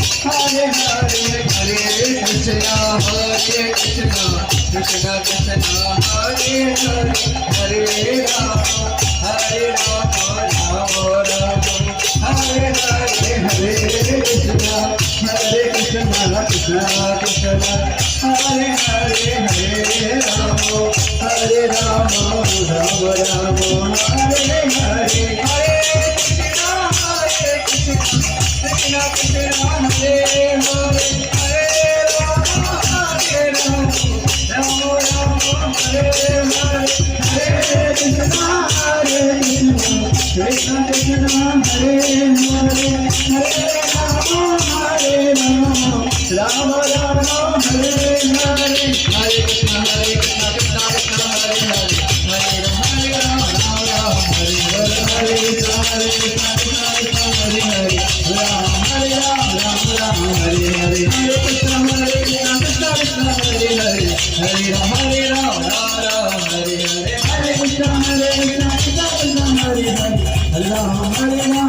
Hare Hare Hare Krishna Hare Krishna Krishna Krishna Hare Hare Hare Rama Hare Rama Rama Rama Hare Hare Hare Krishna Hare Krishna Krishna Krishna Hare Hare Hare Rama Hare Rama Rama Rama Hare Hare Hare Krishna Krishna Krishna Hare Hare Hare Rama Hare Rama Rama Rama Hare Hare Hare Krishna Krishna Krishna Hare Hare Hare Rama Hare Rama Rama Rama Hare Hare Hare Krishna Krishna Krishna Hare Hare Hare Rama Hare Rama Hare Hare Hare Krishna Krishna Krishna Hare Hare Ram Hare Ram Ram Ram Hare Hare Hare Krishna Krishna Krishna Hare Hare Hare Ram Hare Ram Ram Ram Hare Hare Hare Krishna Krishna Krishna Hare Hare Ram Hare Ram